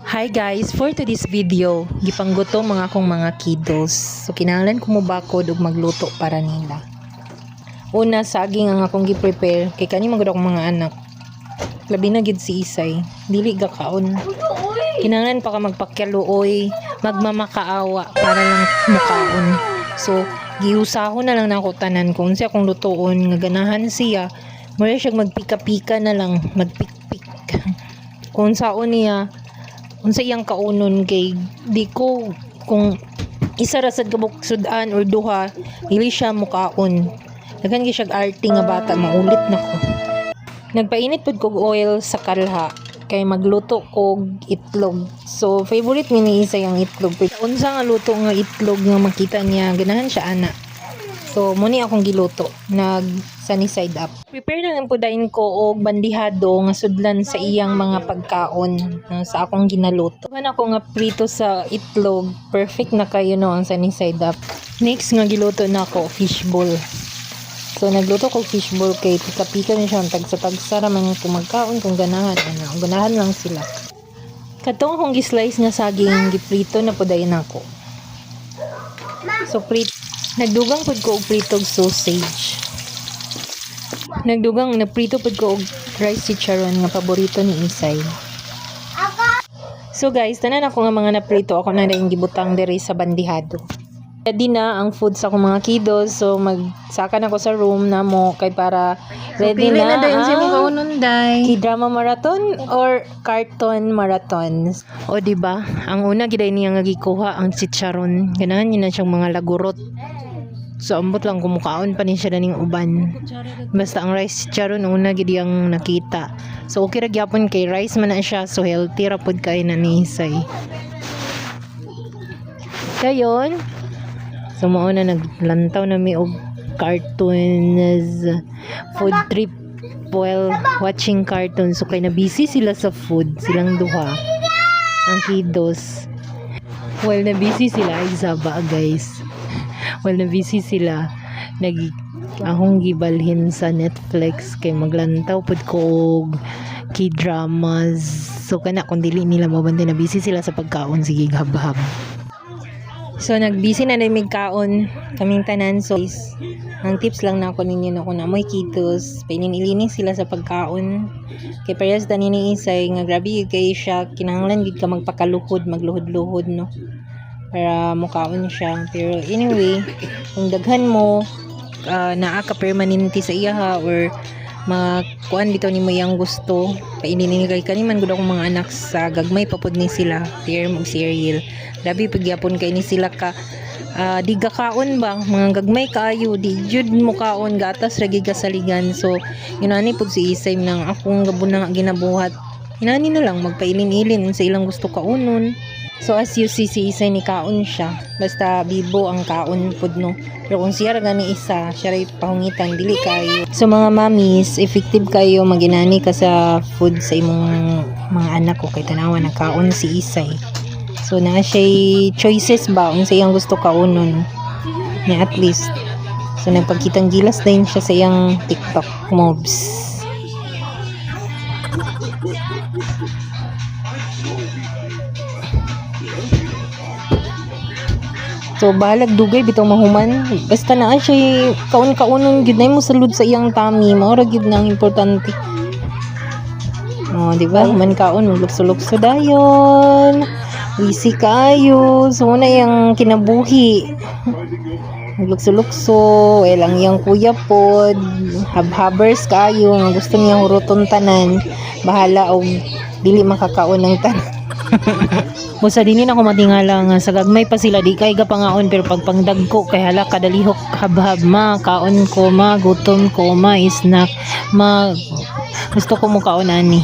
Hi guys, for today's video, gipanggutom mga akong mga kiddos. So kinahanglan ko mo bakod ug magluto para nila. Una, saging ang akong gi-prepare kay kani magud akong mga anak. Labi na gid si Isay, dili gakaon. Kinahanglan pa ka magpakyaluoy, magmamakaawa para lang mukaon. So giusahon na lang nako tanan kung siya akong lutuon nga ganahan siya. Mura siya magpika-pika na lang, magpikpik. Kung saon niya unsa iyang kaunon kay di ko kung isa ra sad kabuk sudan or duha dili siya mukaon daghan gyud siya arte nga bata maulit nako. Nagpainit pud kog oil sa kalha kay magluto kog itlog. So favorite ni Isay ang itlog. Unsa nga luto nga itlog nga makita niya ganahan siya ana. So muni akong giluto nag sunny side up. Prepare na lang pudain ko og bandihado nga sudlan sa iyang mga pagkaon sa akong ginaluto. Kan ako nga prito sa itlog, perfect na kayo no ang sunny side up. Next nga giluto na ako fishball. So nagluto ko fishball kay pika-pika na siya tagsa-tagsa ra man kung magkaon kung ganahan ganahan lang sila. Katong akong gi-slice nga saging giprito na pudain ako. So nagdugang pud ko og pritog sausage. Nagprito pud ko og rice chicharon nga paborito ni Isay. So guys, tanan ako nga mga naprito ako na rin gibutang diri sa bandihado. Ready na ang food sa akong mga kiddos. So magsakan ako sa room na mo kay para ready na ang K-drama marathon or cartoon marathon. O diba? Ang una giday niya nga gikuha ang chicharon. Ganahan niya na siyang mga lagurot. So ambot lang kumukaon pa ni siya daning uban. Basta ang rice chicharon una gid ang nakita. So okay ra gyapon kay rice man na siya, so healthy ra pud kay na ni Isay. Dayon. So mao na naglantaw na mi og cartoons food trip while watching cartoons. So kay na busy sila sa food, silang duha. Ang kiddos. While na busy sila ay saba guys. While na busy sila, akong gibalhin sa Netflix kay maglantaw pud ko og K-dramas. So kana kung dili nila mabantay na busy sila sa pagkaon, sige gabhab. So nagbusy na namig kaon kaming tanan. So ang tips lang na ako ninyo na kung amoy kitos, painin-ilinis sila sa pagkaon. Kay parehas tani ni Isay nga grabe kay siya kinahanglan gid ka magpakaluhod, magluhod-luhod no. Para mukaon siya. Pero anyway, kung daghan mo naa ka permanente sa iya ha or makuan bitaw nimo yang gusto paininin kay kani man gud akong mga anak sa gagmay papod ni sila tier mag cereal labi pagyapon kay ni sila ka di gakaon ba mga gagmay kaayo di jud mo kaon gatas ra gid kasaligan. So yunani pud si Isay nang akong gabon na ginabuhat inani na lang magpailin-ilin sa ilang gusto kaunon. So as you see si Isay ni kaon siya basta bibo ang kaon pud no. Pero kung siya ra gani isa siya ray pahungitan dili kayo. So mga mommies, effective kayo maginani ka sa food sa imong mga anak ko kay tanawa na kaon si Isay. So na siya choices ba unsa iyang gusto kaunon ni at least. So nagpagkitang gilas din siya sa iyang TikTok moves. So bahalag dugay bitong mahuman basta naa siya kaon-kaunon gid nay mo salud sa iyang tummy mao ra gid nang importante. Oh, di ba? Man kaon maglukso-lukso dayon. Wisi kayo. So na yang kinabuhi. Maglukso-lukso, lang yang kuya pod. Habhabers kayo nga gusto niya huruton tanan. Bahala og dili makakaon ng tanan. Busa dinin ako matingala nga sa gagmay pa sila di kay gapangaon pero pag pangdagko kay hala kadalihok habhab ma kaon ko ma gutom ko ma snack ma gusto ko mo kaon ani.